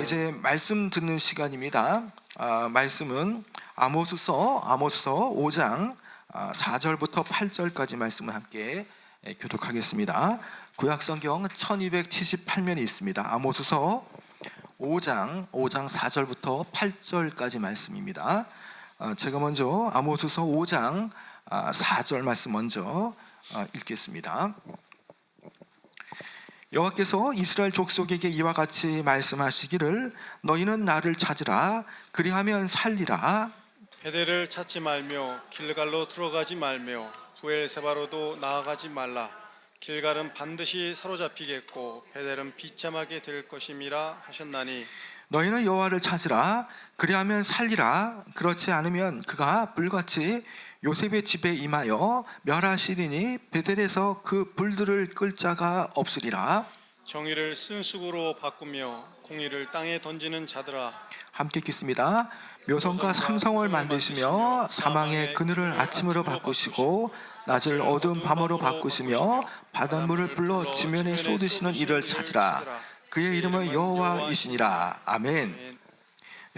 이제 말씀 듣는 시간입니다. 말씀은 아모스서 5장 4절부터 8절까지 말씀을 함께 교독하겠습니다. 구약성경 1278면이 있습니다. 아모스서 5장 4절부터 8절까지 말씀입니다. 제가 먼저 아모스서 5장 4절 말씀 먼저 읽겠습니다. 여호와께서 이스라엘 족속에게 이와 같이 말씀하시기를 너희는 나를 찾으라 그리하면 살리라. 베델을 찾지 말며 길갈로 들어가지 말며 부엘세바로도 나아가지 말라. 길갈은 반드시 사로잡히겠고 베델은 비참하게 될 것임이라 하셨나니 너희는 여호와를 찾으라 그리하면 살리라. 그렇지 않으면 그가 불같이 요셉의 집에 임하여 멸하시리니 베델에서 그 불들을 끌 자가 없으리라. 정의를 쓴쑥으로 바꾸며 공의를 땅에 던지는 자들아, 함께 읽겠습니다. 묘성과 삼성을 만드시며 사망의 그늘을 아침으로 바꾸시고 낮을 어두운 밤으로 바꾸시며 바닷물을 불러 지면에 쏟으시는 이를 찾으라. 그의 이름은 여호와이시니라. 아멘.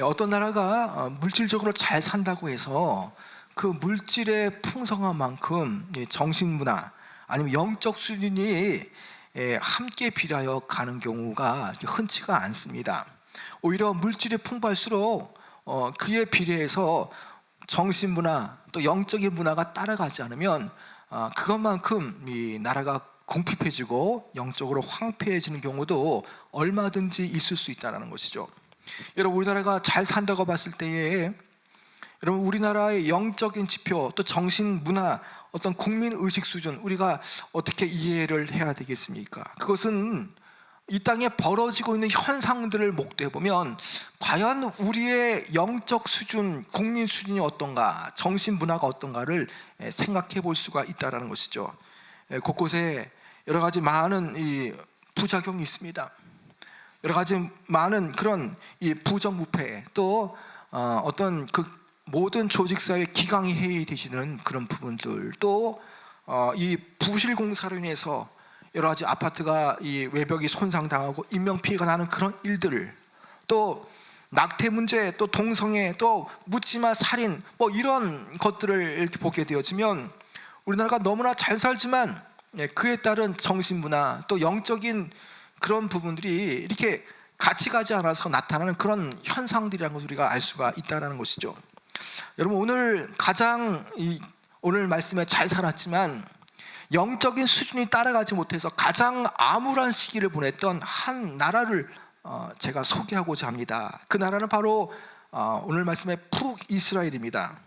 어떤 나라가 물질적으로 잘 산다고 해서 그 물질의 풍성한 만큼 정신문화 아니면 영적 수준이 함께 비례하여 가는 경우가 흔치가 않습니다. 오히려 물질이 풍부할수록 그에 비례해서 정신문화 또 영적인 문화가 따라가지 않으면 그것만큼 이 나라가 궁핍해지고 영적으로 황폐해지는 경우도 얼마든지 있을 수 있다는 것이죠. 여러분, 우리나라가 잘 산다고 봤을 때에 여러분, 우리나라의 영적인 지표 또 정신 문화 어떤 국민 의식 수준 우리가 어떻게 이해를 해야 되겠습니까? 그것은 이 땅에 벌어지고 있는 현상들을 목도해 보면 과연 우리의 영적 수준, 국민 수준이 어떤가, 정신 문화가 어떤가를 생각해 볼 수가 있다는 것이죠. 곳곳에 여러 가지 많은 이 부작용이 있습니다. 여러 가지 많은 그런 이 부정부패 또 어떤 그 모든 조직사회 기강이 해이되시는 그런 부분들 또 이 부실공사로 인해서 여러 가지 아파트가 이 외벽이 손상당하고 인명피해가 나는 그런 일들 또 낙태 문제 또 동성애 또 묻지마 살인 뭐 이런 것들을 이렇게 보게 되어지면 우리나라가 너무나 잘 살지만 그에 따른 정신문화 또 영적인 그런 부분들이 이렇게 같이 가지 않아서 나타나는 그런 현상들이라는 것을 우리가 알 수가 있다는 것이죠. 여러분, 오늘 말씀에 잘 살았지만 영적인 수준이 따라가지 못해서 가장 암울한 시기를 보냈던 한 나라를 제가 소개하고자 합니다. 그 나라는 바로 오늘 말씀의 북이스라엘입니다.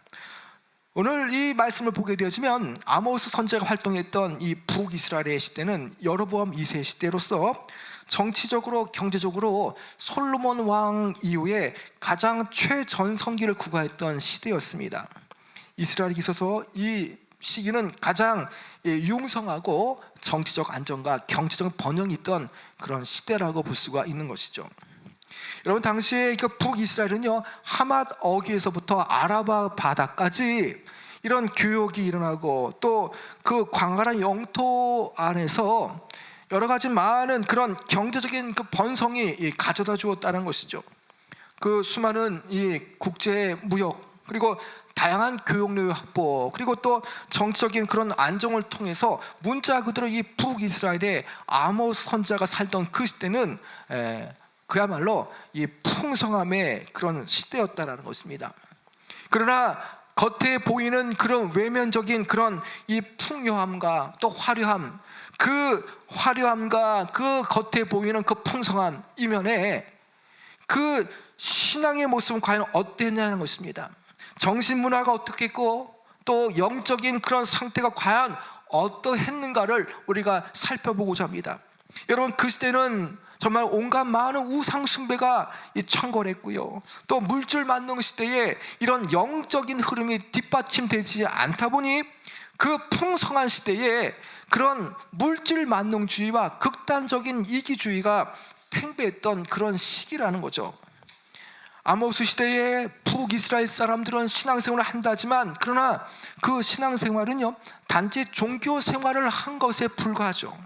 오늘 이 말씀을 보게 되어지면 아모스 선지자가 활동했던 이 북이스라엘의 시대는 여로보암 2세 시대로서 정치적으로 경제적으로 솔로몬 왕 이후에 가장 최전성기를 구가했던 시대였습니다. 이스라엘에 있어서 이 시기는 가장 융성하고 정치적 안정과 경제적 번영이 있던 그런 시대라고 볼 수가 있는 것이죠. 여러분, 당시에 그 북이스라엘은요 하맛 어귀에서부터 아라바 바다까지 이런 교역이 일어나고 또 그 광활한 영토 안에서 여러 가지 많은 그런 경제적인 그 번성이 가져다 주었다는 것이죠. 그 수많은 이 국제 무역 그리고 다양한 교역로의 확보 그리고 또 정치적인 그런 안정을 통해서 문자 그대로 이 북이스라엘의 아모스 선지자가 살던 그 시대는 그야말로 이 풍성함의 그런 시대였다라는 것입니다. 그러나 겉에 보이는 그런 외면적인 그런 이 풍요함과 또 화려함, 그 화려함과 그 겉에 보이는 그 풍성함 이면에 그 신앙의 모습은 과연 어땠냐는 것입니다. 정신문화가 어떻겠고 또 영적인 그런 상태가 과연 어떠했는가를 우리가 살펴보고자 합니다. 여러분, 그 시대는 정말 온갖 많은 우상 숭배가 창궐했고요. 또 물질 만능 시대에 이런 영적인 흐름이 뒷받침되지 않다 보니 그 풍성한 시대에 그런 물질 만능주의와 극단적인 이기주의가 팽배했던 그런 시기라는 거죠. 아모스 시대의 북이스라엘 사람들은 신앙생활을 한다지만 그러나 그 신앙생활은요 단지 종교 생활을 한 것에 불과하죠.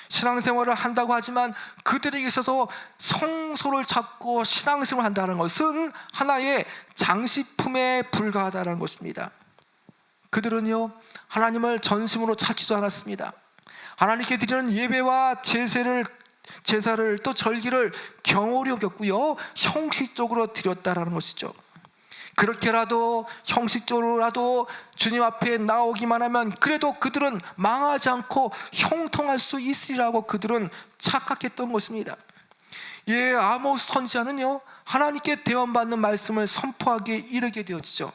신앙생활을 한다고 하지만 그들에게 있어서 성소를 찾고 신앙생활을 한다는 것은 하나의 장식품에 불과하다는 것입니다. 그들은요, 하나님을 전심으로 찾지도 않았습니다. 하나님께 드리는 예배와 제사를 또 절기를 경홀히 여겼고요, 형식적으로 드렸다라는 것이죠. 그렇게라도 형식적으로라도 주님 앞에 나오기만 하면 그래도 그들은 망하지 않고 형통할 수 있으리라고 그들은 착각했던 것입니다. 예, 아모스 선지자는요, 하나님께 대언받는 말씀을 선포하기에 이르게 되어지죠.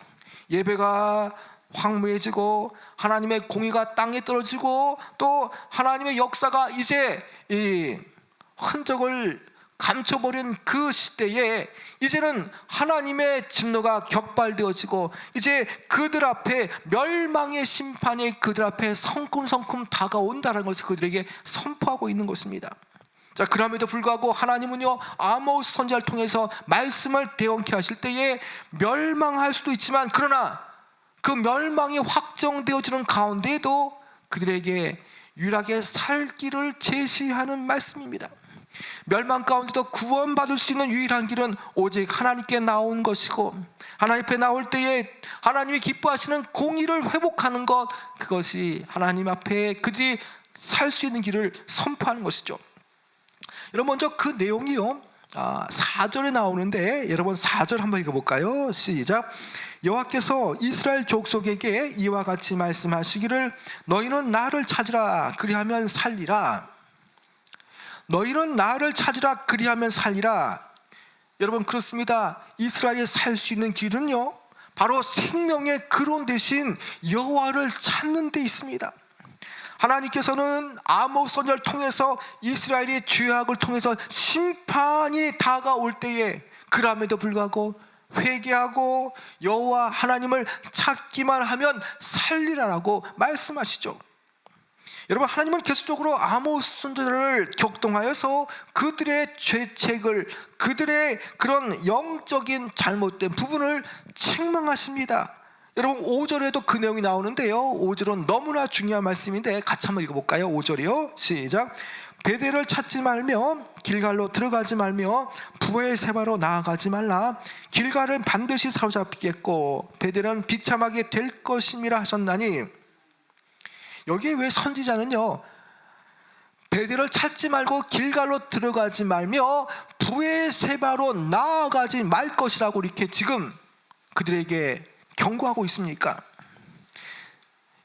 예배가 황무해지고 하나님의 공의가 땅에 떨어지고 또 하나님의 역사가 이제 이 흔적을 감춰버린 그 시대에 이제는 하나님의 진노가 격발되어지고 이제 그들 앞에 멸망의 심판이 그들 앞에 성큼성큼 다가온다는 것을 그들에게 선포하고 있는 것입니다. 자, 그럼에도 불구하고 하나님은요, 아모스 선지자를 통해서 말씀을 대언케 하실 때에 멸망할 수도 있지만 그러나 그 멸망이 확정되어지는 가운데에도 그들에게 유일하게 살 길을 제시하는 말씀입니다. 멸망 가운데도 구원받을 수 있는 유일한 길은 오직 하나님께 나온 것이고, 하나님 앞에 나올 때에 하나님이 기뻐하시는 공의를 회복하는 것, 그것이 하나님 앞에 그들이 살 수 있는 길을 선포하는 것이죠. 여러분, 먼저 그 내용이요, 4절에 나오는데 여러분 4절 한번 읽어볼까요? 시작. 여호와께서 이스라엘 족속에게 이와 같이 말씀하시기를 너희는 나를 찾으라 그리하면 살리라. 너희는 나를 찾으라 그리하면 살리라. 여러분, 그렇습니다. 이스라엘이 살 수 있는 길은요, 바로 생명의 근원 대신 여호와를 찾는 데 있습니다. 하나님께서는 아모스 선지자를 통해서 이스라엘의 죄악을 통해서 심판이 다가올 때에 그럼에도 불구하고 회개하고 여호와 하나님을 찾기만 하면 살리라라고 말씀하시죠. 여러분, 하나님은 계속적으로 아모스 선지자를 격동하여서 그들의 죄책을, 그들의 그런 영적인 잘못된 부분을 책망하십니다. 여러분, 5절에도 그 내용이 나오는데요, 5절은 너무나 중요한 말씀인데 같이 한번 읽어볼까요? 5절이요, 시작. 베델을 찾지 말며 길갈로 들어가지 말며 브엘세바로 나아가지 말라. 길갈은 반드시 사로잡히겠고 베델은 비참하게 될 것임이라 하셨나니. 여기에 왜 선지자는요, 베델을 찾지 말고 길갈로 들어가지 말며 브엘세바로 나아가지 말 것이라고 이렇게 지금 그들에게 경고하고 있습니까?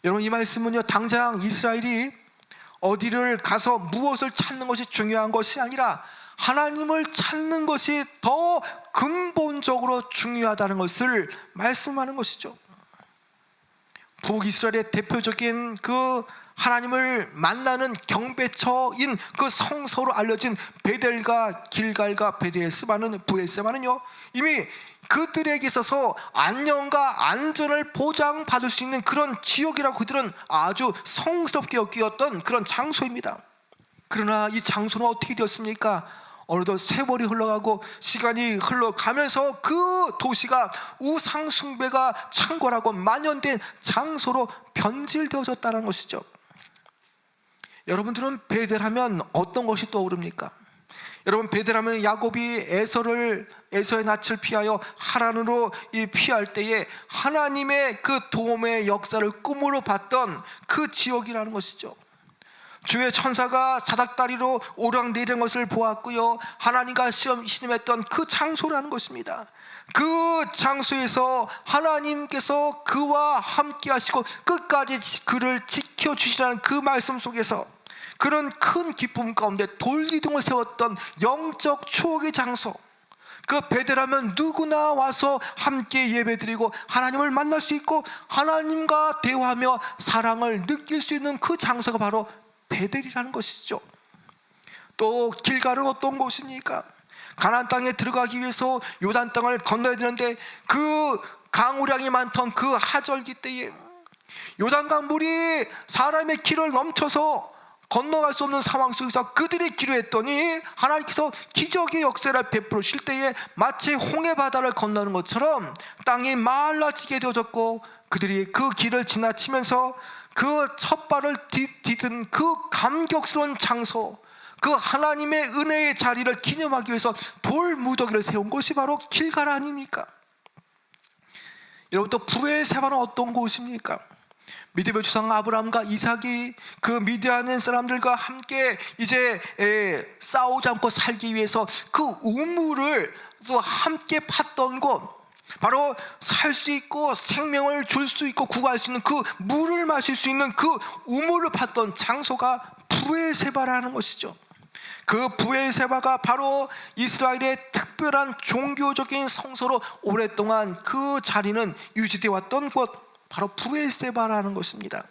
여러분, 이 말씀은요, 당장 이스라엘이 어디를 가서 무엇을 찾는 것이 중요한 것이 아니라 하나님을 찾는 것이 더 근본적으로 중요하다는 것을 말씀하는 것이죠. 북이스라엘의 대표적인 그 하나님을 만나는 경배처인 그 성소로 알려진 베델과 길갈과 브엘세바는요, 이미 그들에게 있어서 안녕과 안전을 보장받을 수 있는 그런 지역이라고 그들은 아주 성스럽게 여기었던 그런 장소입니다. 그러나 이 장소는 어떻게 되었습니까? 어느덧 세월이 흘러가고 시간이 흘러가면서 그 도시가 우상 숭배가 창궐하고 만연된 장소로 변질되어졌다는 것이죠. 여러분들은 베델하면 어떤 것이 떠오릅니까? 여러분, 베델하면 야곱이 에서의 낯을 피하여 하란으로 피할 때에 하나님의 그 도움의 역사를 꿈으로 봤던 그 지역이라는 것이죠. 주의 천사가 사닥다리로 오랑내리는 것을 보았고요, 하나님과 신음했던 그 장소라는 것입니다. 그 장소에서 하나님께서 그와 함께 하시고 끝까지 그를 지켜주시라는 그 말씀 속에서 그런 큰 기쁨 가운데 돌기둥을 세웠던 영적 추억의 장소, 그 베델하면 누구나 와서 함께 예배드리고 하나님을 만날 수 있고 하나님과 대화하며 사랑을 느낄 수 있는 그 장소가 바로 베델이라는 것이죠. 또 길갈은 어떤 곳입니까? 가나안 땅에 들어가기 위해서 요단 땅을 건너야 되는데 그 강우량이 많던 그 하절기 때에 요단강 물이 사람의 길을 넘쳐서 건너갈 수 없는 상황 속에서 그들이 기도했더니 하나님께서 기적의 역사를 베푸실 때에 마치 홍해 바다를 건너는 것처럼 땅이 말라지게 되어졌고 그들이 그 길을 지나치면서 그 첫 발을 디딘 그 감격스러운 장소, 그 하나님의 은혜의 자리를 기념하기 위해서 돌 무더기를 세운 곳이 바로 길갈 아닙니까? 여러분, 또 브에세바는 어떤 곳입니까? 믿음의 조상 아브라함과 이삭이 그 미디안 사람들과 함께 이제 싸우지 않고 살기 위해서 그 우물을 또 함께 팠던 곳, 바로 살 수 있고 생명을 줄 수 있고 구할 수 있는 그 물을 마실 수 있는 그 우물을 팠던 장소가 브에세바라는 것이죠. 그 브에세바가 바로 이스라엘의 특별한 종교적인 성소로 오랫동안 그 자리는 유지되어 왔던 곳, 바로 브에세바라는 것입니다.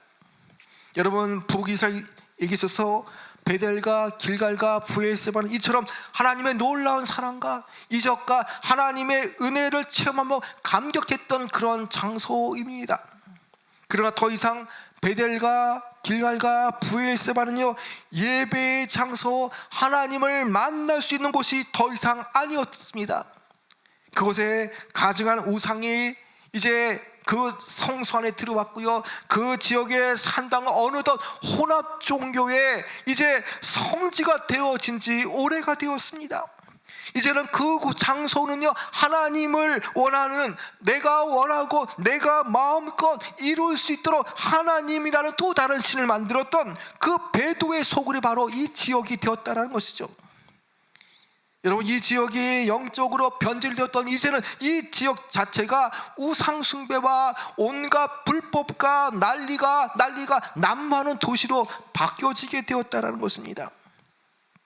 여러분, 북이스라엘에 있어서 베델과 길갈과 브에세바는 이처럼 하나님의 놀라운 사랑과 이적과 하나님의 은혜를 체험하며 감격했던 그런 장소입니다. 그러나 더 이상 베델과 길갈과 브에세바는요, 예배의 장소, 하나님을 만날 수 있는 곳이 더 이상 아니었습니다. 그곳에 가증한 우상이 이제 그 성소 안에 들어왔고요, 그 지역의 산당은 어느덧 혼합 종교의 이제 성지가 되어진 지 오래가 되었습니다. 이제는 그 장소는요, 하나님을 원하는, 내가 원하고 내가 마음껏 이룰 수 있도록 하나님이라는 또 다른 신을 만들었던 그 배도의 소굴이 바로 이 지역이 되었다는 것이죠. 여러분, 이 지역이 영적으로 변질되었던 이제는 이 지역 자체가 우상숭배와 온갖 불법과 난리가 난무하는 도시로 바뀌어지게 되었다는 것입니다.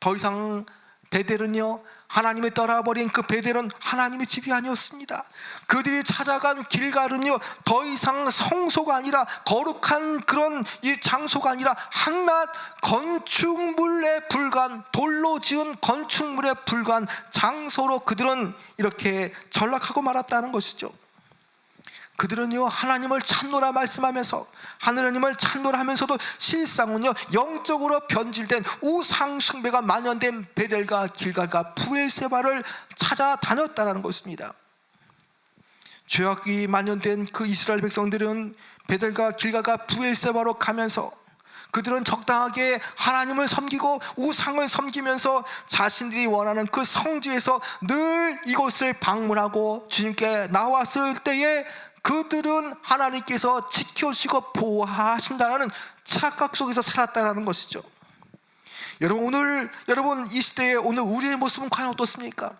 더 이상 베델은요, 하나님이 떠나버린 그 베델은 하나님의 집이 아니었습니다. 그들이 찾아간 길갈은요, 더 이상 성소가 아니라 거룩한 그런 이 장소가 아니라 한낱 건축물에 불과한, 돌로 지은 건축물에 불과한 장소로 그들은 이렇게 전락하고 말았다는 것이죠. 그들은요, 하나님을 찾노라 말씀하면서, 하나님을 찾노라 하면서도 실상은요, 영적으로 변질된 우상 숭배가 만연된 베델과 길갈과 브에세바를 찾아다녔다는 것입니다. 죄악이 만연된 그 이스라엘 백성들은 베델과 길갈과 브에세바로 가면서 그들은 적당하게 하나님을 섬기고 우상을 섬기면서 자신들이 원하는 그 성지에서 늘 이곳을 방문하고 주님께 나왔을 때에 그들은 하나님께서 지켜주시고 보호하신다는 착각 속에서 살았다는 것이죠. 여러분 이 시대에 오늘 우리의 모습은 과연 어떻습니까?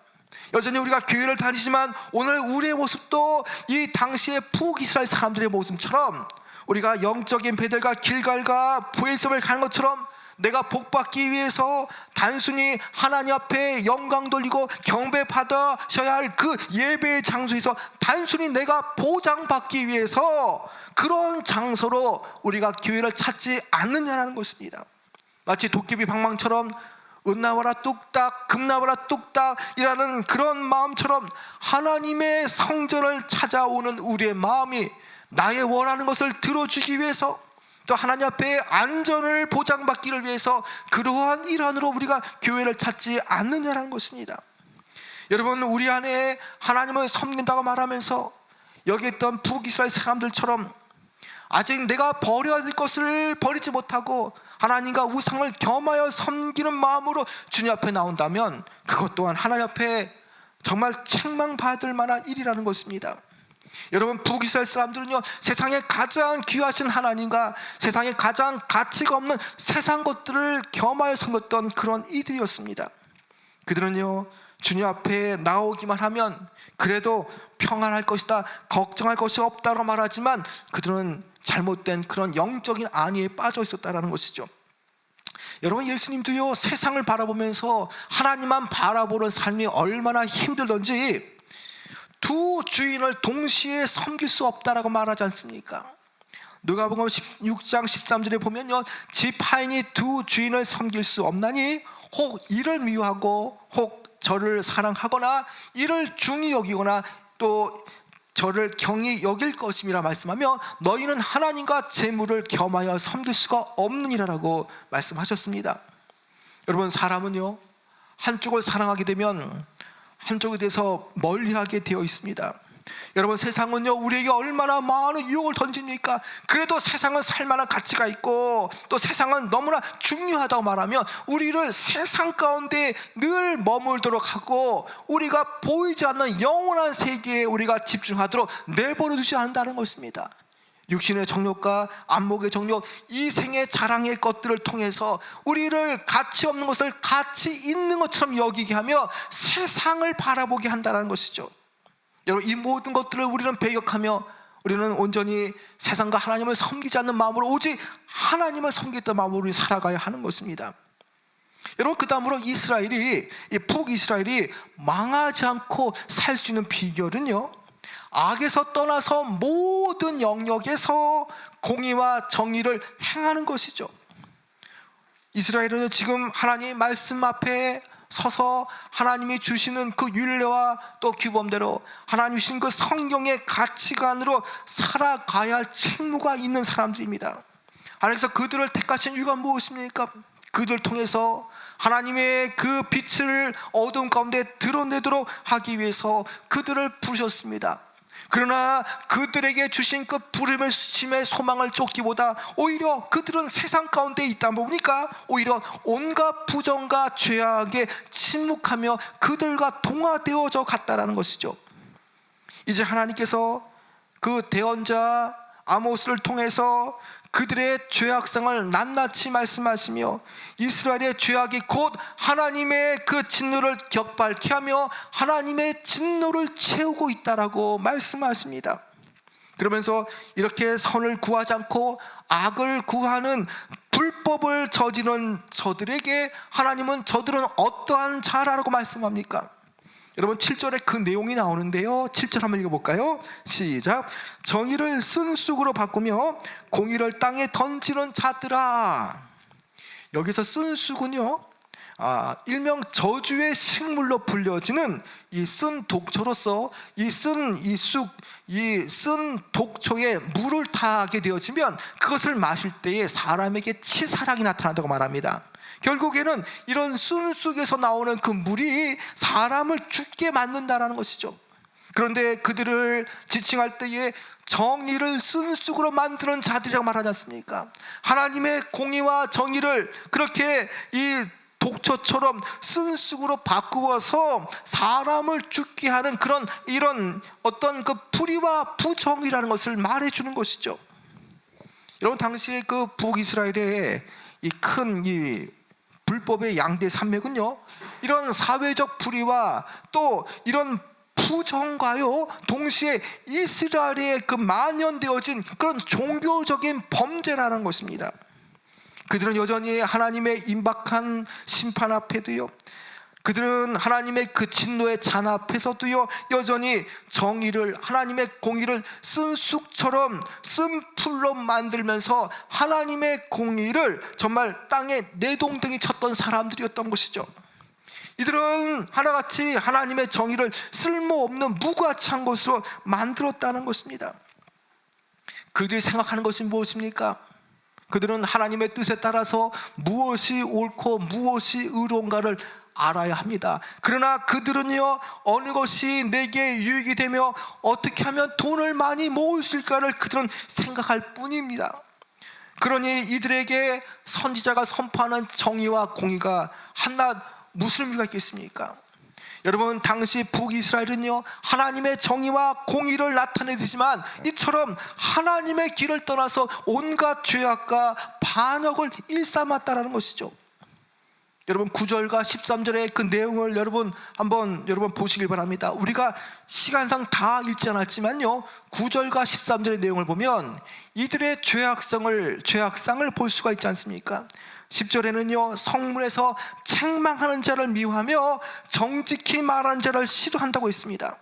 여전히 우리가 교회를 다니지만 오늘 우리의 모습도 이 당시의 북이스라엘 사람들의 모습처럼, 우리가 영적인 베델과 길갈과 브에세바를 가는 것처럼 내가 복받기 위해서 단순히 하나님 앞에 영광 돌리고 경배 받으셔야 할 그 예배의 장소에서 단순히 내가 보장받기 위해서 그런 장소로 우리가 교회를 찾지 않느냐는 것입니다. 마치 도깨비 방망처럼 은나와라 뚝딱 금나와라 뚝딱이라는 그런 마음처럼 하나님의 성전을 찾아오는 우리의 마음이 나의 원하는 것을 들어주기 위해서, 또 하나님 앞에 안전을 보장받기를 위해서 그러한 일환으로 우리가 교회를 찾지 않느냐는 것입니다. 여러분, 우리 안에 하나님을 섬긴다고 말하면서 여기 있던 북이스라엘 사람들처럼 아직 내가 버려야 될 것을 버리지 못하고 하나님과 우상을 겸하여 섬기는 마음으로 주님 앞에 나온다면 그것 또한 하나님 앞에 정말 책망받을 만한 일이라는 것입니다. 여러분, 북이스라엘 사람들은요, 세상에 가장 귀하신 하나님과 세상에 가장 가치가 없는 세상 것들을 겸하여 섬겼던 그런 이들이었습니다. 그들은요, 주님 앞에 나오기만 하면 그래도 평안할 것이다, 걱정할 것이 없다고 말하지만 그들은 잘못된 그런 영적인 안위에 빠져 있었다는 것이죠. 여러분, 예수님도요, 세상을 바라보면서 하나님만 바라보는 삶이 얼마나 힘들던지 두 주인을 동시에 섬길 수 없다라고 말하지 않습니까? 누가복음 16장 13절에 보면요, 집 하인이 두 주인을 섬길 수 없나니 혹 이를 미워하고 혹 저를 사랑하거나 이를 중히 여기거나 또 저를 경히 여길 것임이라 말씀하며 너희는 하나님과 재물을 겸하여 섬길 수가 없느니라라고 말씀하셨습니다. 여러분, 사람은요, 한쪽을 사랑하게 되면 한쪽에 대해서 멀리하게 되어 있습니다. 여러분, 세상은요 우리에게 얼마나 많은 유혹을 던집니까? 그래도 세상은 살만한 가치가 있고 또 세상은 너무나 중요하다고 말하면 우리를 세상 가운데 늘 머물도록 하고 우리가 보이지 않는 영원한 세계에 우리가 집중하도록 내버려 두지 않는다는 것입니다. 육신의 정욕과 안목의 정욕, 이 생의 자랑의 것들을 통해서 우리를 가치 없는 것을 가치 있는 것처럼 여기게 하며 세상을 바라보게 한다는 것이죠. 여러분, 이 모든 것들을 우리는 배격하며 우리는 온전히 세상과 하나님을 섬기지 않는 마음으로 오직 하나님을 섬기던 마음으로 우리 살아가야 하는 것입니다. 여러분, 그 다음으로 이스라엘이, 이 북이스라엘이 망하지 않고 살 수 있는 비결은요, 악에서 떠나서 모든 영역에서 공의와 정의를 행하는 것이죠. 이스라엘은 지금 하나님 말씀 앞에 서서 하나님이 주시는 그 율례와 또 규범대로 하나님 주신 그 성경의 가치관으로 살아가야 할 책무가 있는 사람들입니다. 하나님께서 그들을 택하신 이유가 무엇입니까? 그들을 통해서 하나님의 그 빛을 어두움 가운데 드러내도록 하기 위해서 그들을 부르셨습니다. 그러나 그들에게 주신 그 부름의 수침의 소망을 쫓기보다 오히려 그들은 세상 가운데 있다 보니까 오히려 온갖 부정과 죄악에 침묵하며 그들과 동화되어져 갔다라는 것이죠. 이제 하나님께서 그 대언자 아모스를 통해서 그들의 죄악성을 낱낱이 말씀하시며 이스라엘의 죄악이 곧 하나님의 그 진노를 격발케 하며 하나님의 진노를 채우고 있다라고 말씀하십니다. 그러면서 이렇게 선을 구하지 않고 악을 구하는 불법을 저지른 저들에게 하나님은 저들은 어떠한 자라고 말씀합니까? 여러분, 7절에 그 내용이 나오는데요, 7절 한번 읽어볼까요? 시작. 정의를 쓴쑥으로 바꾸며 공의를 땅에 던지는 자들아. 여기서 쓴쑥은요, 일명 저주의 식물로 불려지는 이 쓴 독초로서 이 쓴 독초에 물을 타게 되어지면 그것을 마실 때에 사람에게 치사락이 나타난다고 말합니다. 결국에는 이런 쓴쑥에서 나오는 그 물이 사람을 죽게 만든다는 것이죠. 그런데 그들을 지칭할 때에 정의를 쓴쑥으로 만드는 자들이라고 말하지 않습니까? 하나님의 공의와 정의를 그렇게 이 독초처럼 쓴쑥으로 바꾸어서 사람을 죽게 하는 그런 이런 어떤 그 불의와 부정이라는 것을 말해주는 것이죠. 여러분, 당시에 그 북이스라엘의 이 큰 이 불법의 양대 산맥은요, 이런 사회적 불의와 또 이런 부정과요 동시에 이스라엘에 그 만연되어진 그런 종교적인 범죄라는 것입니다. 그들은 여전히 하나님의 임박한 심판 앞에도요, 그들은 하나님의 그 진노의 잔 앞에서도요 여전히 정의를, 하나님의 공의를 쓴쑥처럼 쓴풀로 만들면서 하나님의 공의를 정말 땅에 내동댕이 쳤던 사람들이었던 것이죠. 이들은 하나같이 하나님의 정의를 쓸모없는 무가치한 것으로 만들었다는 것입니다. 그들이 생각하는 것이 무엇입니까? 그들은 하나님의 뜻에 따라서 무엇이 옳고 무엇이 의로운가를 알아야 합니다. 그러나 그들은요, 어느 것이 내게 유익이 되며 어떻게 하면 돈을 많이 모을 수 있을까를 그들은 생각할 뿐입니다. 그러니 이들에게 선지자가 선포하는 정의와 공의가 한낱 무슨 의미가 있겠습니까? 여러분, 당시 북이스라엘은요 하나님의 정의와 공의를 나타내지만 이처럼 하나님의 길을 떠나서 온갖 죄악과 반역을 일삼았다라는 것이죠. 여러분, 9절과 13절의 그 내용을 여러분 보시길 바랍니다. 우리가 시간상 다 읽지 않았지만요 9절과 13절의 내용을 보면 이들의 죄악상을 볼 수가 있지 않습니까? 10절에는요 성문에서 책망하는 자를 미워하며 정직히 말하는 자를 싫어한다고 했습니다.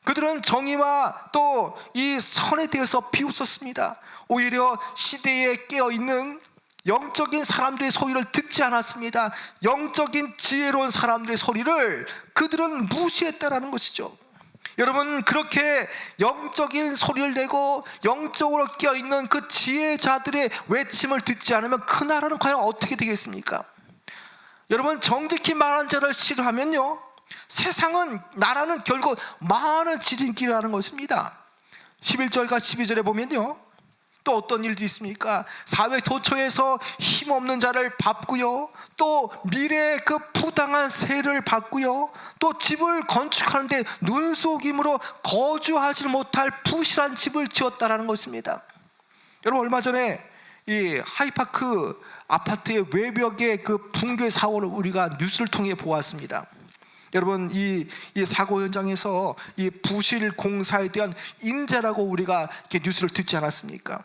그들은 정의와 또 이 선에 대해서 비웃었습니다. 오히려 시대에 깨어있는 영적인 사람들의 소리를 듣지 않았습니다. 영적인 지혜로운 사람들의 소리를 그들은 무시했다라는 것이죠. 여러분, 그렇게 영적인 소리를 내고 영적으로 깨어있는 그 지혜자들의 외침을 듣지 않으면 그 나라는 과연 어떻게 되겠습니까? 여러분, 정직히 말하는 자를 싫어하면요 세상은, 나라는 결국 많은 지름길이라는 것입니다. 11절과 12절에 보면요, 또 어떤 일들이 있습니까? 사회 도처에서 힘없는 자를 밟고요, 또 미래의 그 부당한 세를 밟고요, 또 집을 건축하는데 눈속임으로 거주하지 못할 부실한 집을 지었다라는 것입니다. 여러분, 얼마 전에 이 하이파크 아파트의 외벽의 그 붕괴 사고를 우리가 뉴스를 통해 보았습니다. 여러분, 이 사고 현장에서 이 부실 공사에 대한 인재라고 우리가 이렇게 뉴스를 듣지 않았습니까?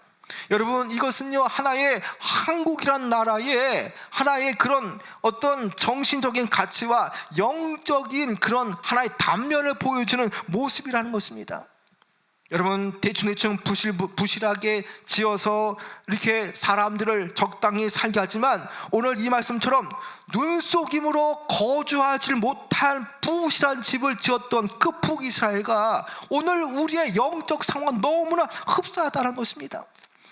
여러분, 이것은요, 하나의 한국이란 나라의 하나의 그런 어떤 정신적인 가치와 영적인 그런 하나의 단면을 보여주는 모습이라는 것입니다. 여러분, 대충 부실하게 지어서 이렇게 사람들을 적당히 살게 하지만, 오늘 이 말씀처럼 눈속임으로 거주하지 못한 부실한 집을 지었던 그 북이스라엘과 오늘 우리의 영적 상황은 너무나 흡사하다는 것입니다.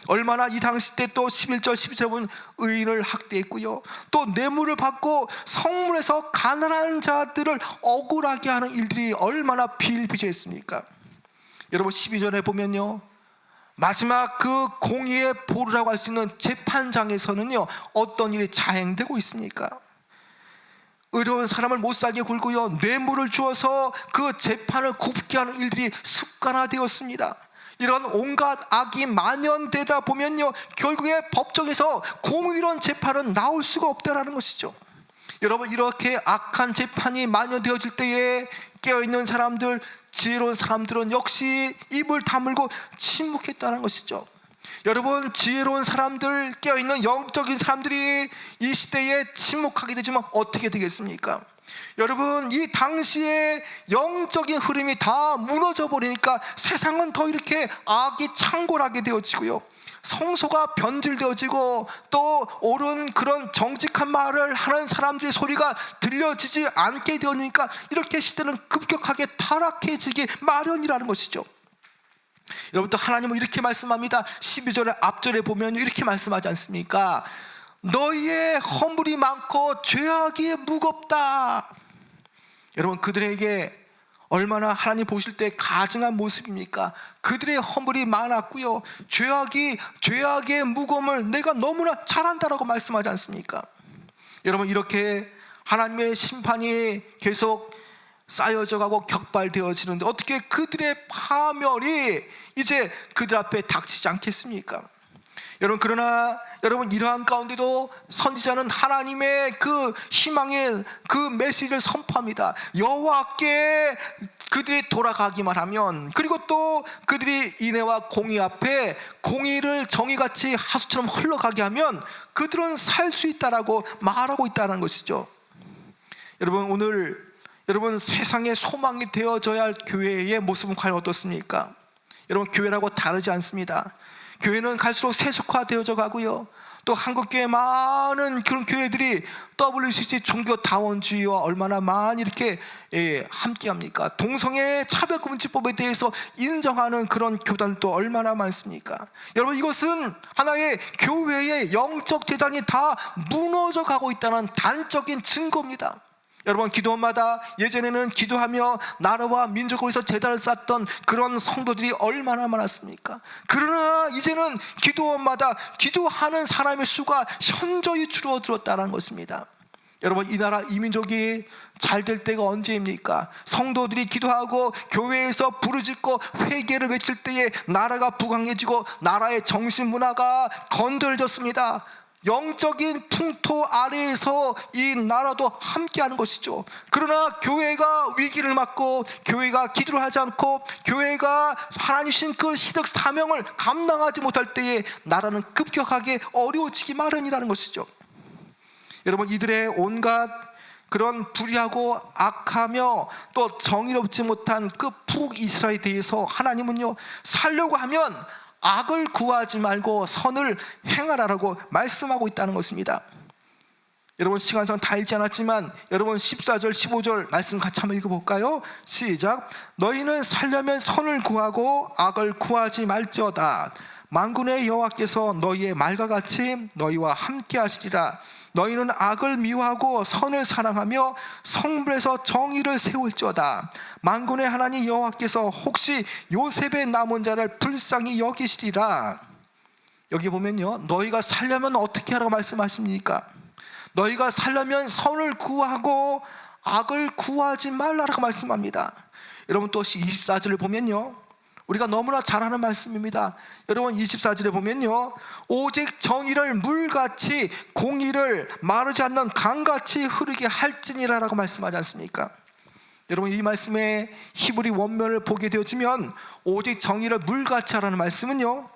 얼마나 이 당시 때 또 11절 12절에 보면 의인을 학대했고요, 또 뇌물을 받고 성문에서 가난한 자들을 억울하게 하는 일들이 얼마나 비일비재했습니까? 여러분, 12절에 보면요, 마지막 그 공의의 보루라고 할 수 있는 재판장에서는요, 어떤 일이 자행되고 있습니까? 의로운 사람을 못 살게 굴고요, 뇌물을 주어서 그 재판을 굽게 하는 일들이 습관화되었습니다. 이런 온갖 악이 만연되다 보면요, 결국에 법정에서 공의로운 재판은 나올 수가 없다라는 것이죠. 여러분, 이렇게 악한 재판이 만연되어질 때에 깨어있는 사람들, 지혜로운 사람들은 역시 입을 다물고 침묵했다는 것이죠. 여러분, 지혜로운 사람들, 깨어있는 영적인 사람들이 이 시대에 침묵하게 되지만 어떻게 되겠습니까? 여러분, 이 당시에 영적인 흐름이 다 무너져 버리니까 세상은 더 이렇게 악이 창궐하게 되어지고요, 성소가 변질되어지고, 또 옳은 그런 정직한 말을 하는 사람들의 소리가 들려지지 않게 되니까 이렇게 시대는 급격하게 타락해지기 마련이라는 것이죠. 여러분, 또 하나님은 이렇게 말씀합니다. 12절의 앞절에 보면 이렇게 말씀하지 않습니까? 너희의 허물이 많고 죄악이 무겁다. 여러분, 그들에게 얼마나 하나님 보실 때 가증한 모습입니까? 그들의 허물이 많았고요, 죄악의 무거움을 내가 너무나 잘한다라고 말씀하지 않습니까? 여러분, 이렇게 하나님의 심판이 계속 쌓여져 가고 격발되어지는데 어떻게 그들의 파멸이 이제 그들 앞에 닥치지 않겠습니까? 여러분, 그러나 여러분, 이러한 가운데도 선지자는 하나님의 그 희망의 그 메시지를 선포합니다. 여호와께 그들이 돌아가기만 하면, 그리고 또 그들이 인애와 공의 앞에 공의를 정의같이 하수처럼 흘러가게 하면 그들은 살 수 있다라고 말하고 있다는 것이죠. 여러분, 오늘 여러분, 세상의 소망이 되어져야 할 교회의 모습은 과연 어떻습니까? 여러분, 교회라고 다르지 않습니다. 교회는 갈수록 세속화되어져 가고요, 또 한국교회 많은 그런 교회들이 WCC 종교다원주의와 얼마나 많이 이렇게 함께합니까? 동성애 차별금지법에 대해서 인정하는 그런 교단도 얼마나 많습니까? 여러분, 이것은 하나의 교회의 영적 재단이 다 무너져 가고 있다는 단적인 증거입니다. 여러분, 기도원마다 예전에는 기도하며 나라와 민족을 위해서 제단을 쌓던 그런 성도들이 얼마나 많았습니까? 그러나 이제는 기도원마다 기도하는 사람의 수가 현저히 줄어들었다는 것입니다. 여러분, 이 나라 이 민족이 잘 될 때가 언제입니까? 성도들이 기도하고 교회에서 부르짖고 회개를 외칠 때에 나라가 부강해지고 나라의 정신문화가 건드려졌습니다. 영적인 풍토 아래에서 이 나라도 함께하는 것이죠. 그러나 교회가 위기를 맞고, 교회가 기도를 하지 않고, 교회가 하나님 주신 그 시대 사명을 감당하지 못할 때에 나라는 급격하게 어려워지기 마련이라는 것이죠. 여러분, 이들의 온갖 그런 불의하고 악하며 또 정의롭지 못한 그 북이스라엘에 대해서 하나님은요, 살려고 하면 악을 구하지 말고 선을 행하라라고 말씀하고 있다는 것입니다. 여러분, 시간상 다 읽지 않았지만 여러분 14절 15절 말씀 같이 한번 읽어볼까요? 시작. 너희는 살려면 선을 구하고 악을 구하지 말지어다. 만군의 여호와께서 너희의 말과 같이 너희와 함께 하시리라. 너희는 악을 미워하고 선을 사랑하며 성문에서 정의를 세울지어다. 만군의 하나님 여호와께서 혹시 요셉의 남은 자를 불쌍히 여기시리라. 여기 보면요, 너희가 살려면 어떻게 하라고 말씀하십니까? 너희가 살려면 선을 구하고 악을 구하지 말라라고 말씀합니다. 여러분 또 24절을 보면요, 우리가 너무나 잘 아는 말씀입니다. 여러분 24절에 보면요, 오직 정의를 물같이 공의를 마르지 않는 강같이 흐르게 할지니라라고 말씀하지 않습니까? 여러분 이 말씀의 히브리 원면을 보게 되어지면 오직 정의를 물같이 하라는 말씀은요,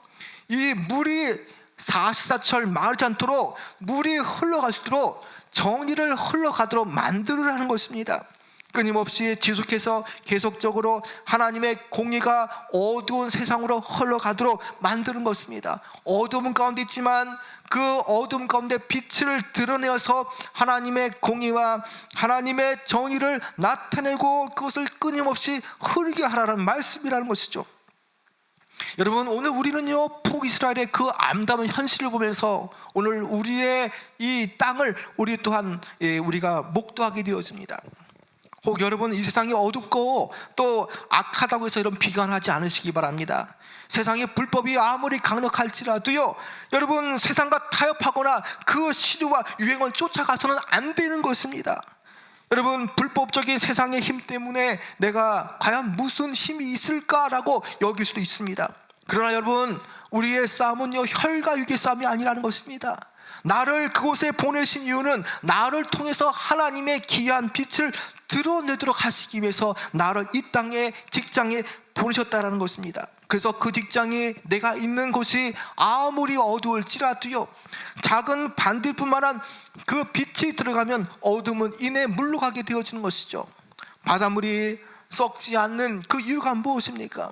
이 물이 사시사철 마르지 않도록 물이 흘러갈 수 있도록 정의를 흘러가도록 만들으라는 것입니다. 끊임없이 지속해서 계속적으로 하나님의 공의가 어두운 세상으로 흘러가도록 만드는 것입니다. 어두움 가운데 있지만 그 어두움 가운데 빛을 드러내어서 하나님의 공의와 하나님의 정의를 나타내고 그것을 끊임없이 흐르게 하라는 말씀이라는 것이죠. 여러분 오늘 우리는요, 북이스라엘의 그 암담한 현실을 보면서 오늘 우리의 이 땅을 우리 또한 우리가 목도하게 되어집니다. 혹 여러분 이 세상이 어둡고 또 악하다고 해서 이런 비관하지 않으시기 바랍니다. 세상의 불법이 아무리 강력할지라도요, 여러분 세상과 타협하거나 그 시류와 유행을 쫓아가서는 안 되는 것입니다. 여러분 불법적인 세상의 힘 때문에 내가 과연 무슨 힘이 있을까라고 여길 수도 있습니다. 그러나 여러분 우리의 싸움은요, 혈과 육의 싸움이 아니라는 것입니다. 나를 그곳에 보내신 이유는 나를 통해서 하나님의 귀한 빛을 드러내도록 하시기 위해서 나를 이 땅에 직장에 보내셨다라는 것입니다. 그래서 그 직장이 내가 있는 곳이 아무리 어두울지라도요, 작은 반들뿐만한 그 빛이 들어가면 어둠은 이내 물러가게 되어지는 것이죠. 바닷물이 썩지 않는 그 이유가 무엇입니까?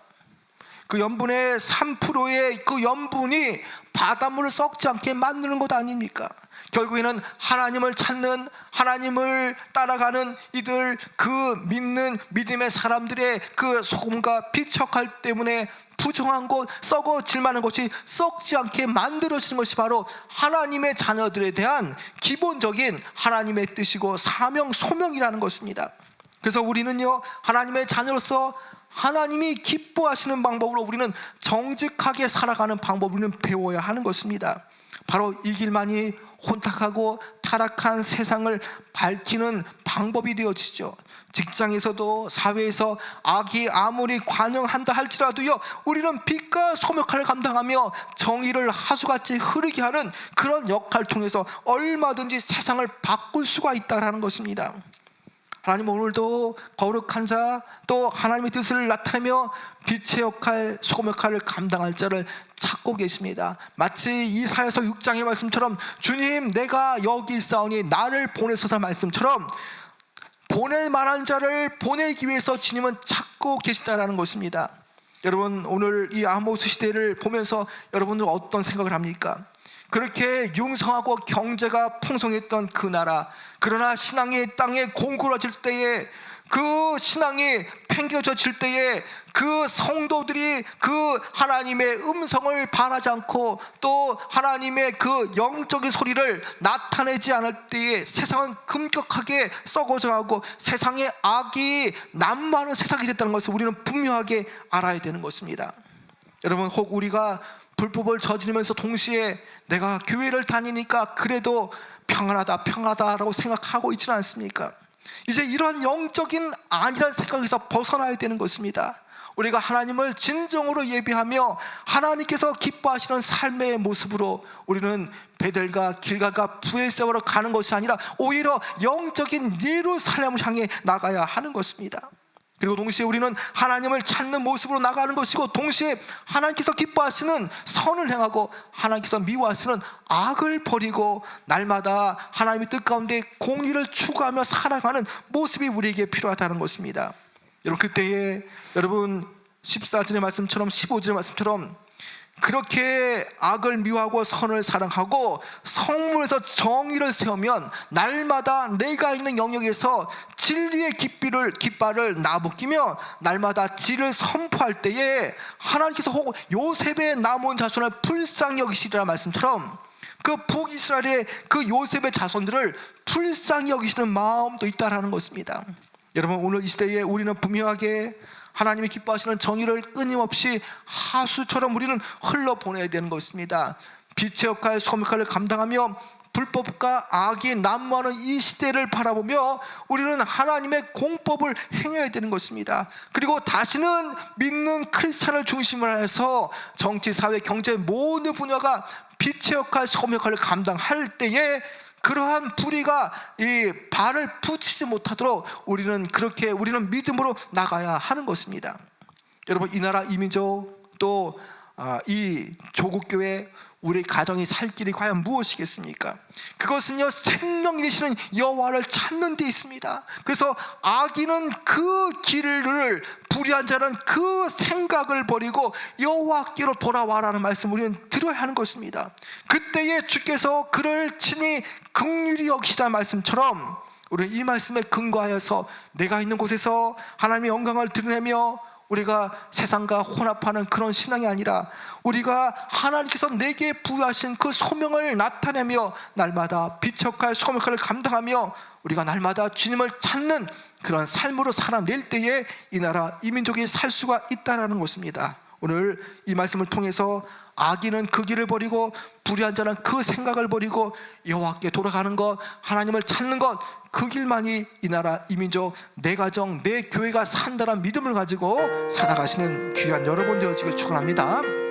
그 염분의 3%의 그 염분이 바닷물을 썩지 않게 만드는 것 아닙니까? 결국에는 하나님을 찾는, 하나님을 따라가는 이들, 그 믿는 믿음의 사람들의 그 소금과 빛 역할 때문에 부정한 것, 썩어질 만한 것이 썩지 않게 만들어지는 것이 바로 하나님의 자녀들에 대한 기본적인 하나님의 뜻이고 사명, 소명이라는 것입니다. 그래서 우리는요, 하나님의 자녀로서 하나님이 기뻐하시는 방법으로 우리는 정직하게 살아가는 방법을 우리는 배워야 하는 것입니다. 바로 이 길만이 혼탁하고 타락한 세상을 밝히는 방법이 되어지죠. 직장에서도 사회에서 악이 아무리 관영한다 할지라도요, 우리는 빛과 소금 역할을 감당하며 정의를 하수같이 흐르게 하는 그런 역할을 통해서 얼마든지 세상을 바꿀 수가 있다는 것입니다. 하나님 오늘도 거룩한 자, 또 하나님의 뜻을 나타내며 빛의 역할, 소금 역할을 감당할 자를 찾고 계십니다. 마치 이사야서 6장의 말씀처럼 주님 내가 여기 있사오니 나를 보내소서 말씀처럼 보낼 만한 자를 보내기 위해서 주님은 찾고 계시다라는 것입니다. 여러분 오늘 이 아모스 시대를 보면서 여러분들 어떤 생각을 합니까? 그렇게 융성하고 경제가 풍성했던 그 나라, 그러나 신앙이 땅에 공고해질 때에, 그 신앙이 팽겨져질 때에 그 성도들이 그 하나님의 음성을 바라지 않고 또 하나님의 그 영적인 소리를 나타내지 않을 때에 세상은 급격하게 썩어져가고 세상의 악이 난무하는 세상이 됐다는 것을 우리는 분명하게 알아야 되는 것입니다. 여러분 혹 우리가 불법을 저지르면서 동시에 내가 교회를 다니니까 그래도 평안하다라고 생각하고 있지는 않습니까? 이제 이런 영적인 아니라는 생각에서 벗어나야 되는 것입니다. 우리가 하나님을 진정으로 예배하며 하나님께서 기뻐하시는 삶의 모습으로 우리는 베델과 길갈과 브엘세바로 가는 것이 아니라 오히려 영적인 예루살렘을 향해 나가야 하는 것입니다. 그리고 동시에 우리는 하나님을 찾는 모습으로 나가는 것이고, 동시에 하나님께서 기뻐하시는 선을 행하고 하나님께서 미워하시는 악을 버리고 날마다 하나님의 뜻 가운데 공의를 추구하며 살아가는 모습이 우리에게 필요하다는 것입니다. 여러분 그때에 여러분 14절의 말씀처럼 15절의 말씀처럼 그렇게 악을 미워하고 선을 사랑하고 성문에서 정의를 세우면 날마다 내가 있는 영역에서 진리의 깃발을 나부끼며 날마다 진리를 선포할 때에 하나님께서 혹 요셉의 남은 자손을 불쌍히 여기시리라 말씀처럼 그 북이스라엘의 그 요셉의 자손들을 불쌍히 여기시는 마음도 있다라는 것입니다. 여러분, 오늘 이 시대에 우리는 분명하게 하나님이 기뻐하시는 정의를 끊임없이 하수처럼 우리는 흘러보내야 되는 것입니다. 빛의 역할, 소금의 역할을 감당하며 불법과 악이 난무하는 이 시대를 바라보며 우리는 하나님의 공법을 행해야 되는 것입니다. 그리고 다시는 믿는 크리스찬을 중심으로 해서 정치, 사회, 경제 모든 분야가 빛의 역할, 소금의 역할을 감당할 때에 그러한 불의가 이 발을 붙이지 못하도록 우리는 믿음으로 나가야 하는 것입니다. 여러분, 이 나라 이민족 또 이 조국교회 우리 가정이 살 길이 과연 무엇이겠습니까? 그것은요, 생명이 되시는 여호와를 찾는 데 있습니다. 그래서 악인은 그 길을, 불의한 자는 그 생각을 버리고 여호와께로 돌아와라는 말씀을 우리는 들어야 하는 것입니다. 그때에 주께서 그를 친히 긍휼히 여기시라는 말씀처럼 우리는 이 말씀에 근거하여서 내가 있는 곳에서 하나님의 영광을 드러내며 우리가 세상과 혼합하는 그런 신앙이 아니라 우리가 하나님께서 내게 부여하신 그 소명을 나타내며 날마다 빛의 역할, 소금의 역할을 감당하며 우리가 날마다 주님을 찾는 그런 삶으로 살아낼 때에 이 나라 이 민족이 살 수가 있다는 것입니다. 오늘 이 말씀을 통해서 악인은 그 길을 버리고 불의한 자는 그 생각을 버리고 여호와께 돌아가는 것, 하나님을 찾는 것, 그 길만이 이 나라 이 민족, 내 가정, 내 교회가 산다는 믿음을 가지고 살아가시는 귀한 여러분 되어지길 축원합니다.